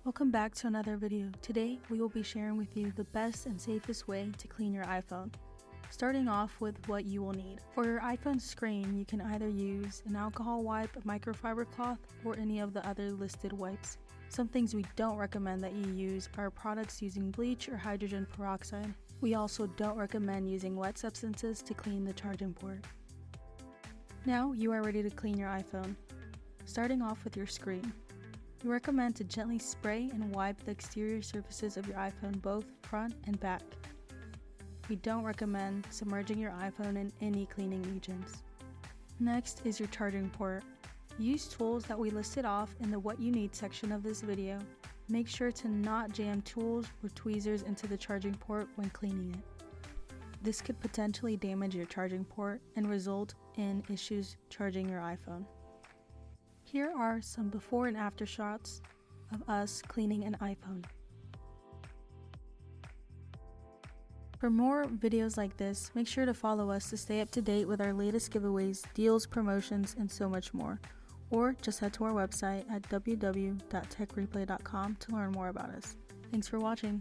Welcome back to another video. Today we will be sharing with you the best and safest way to clean your iPhone. Starting off with what you will need. For your iPhone screen, you can either use an alcohol wipe, a microfiber cloth, or any of the other listed wipes. Some things we don't recommend that you use are products using bleach or hydrogen peroxide. We also don't recommend using wet substances to clean the charging port. Now you are ready to clean your iPhone. Starting off with your screen. We recommend to gently spray and wipe the exterior surfaces of your iPhone, both front and back. We don't recommend submerging your iPhone in any cleaning agents. Next is your charging port. Use tools that we listed off in the What You Need section of this video. Make sure to not jam tools or tweezers into the charging port when cleaning it. This could potentially damage your charging port and result in issues charging your iPhone. Here are some before and after shots of us cleaning an iPhone. For more videos like this, make sure to follow us to stay up to date with our latest giveaways, deals, promotions, and so much more. Or just head to our website at www.techreplay.com to learn more about us. Thanks for watching.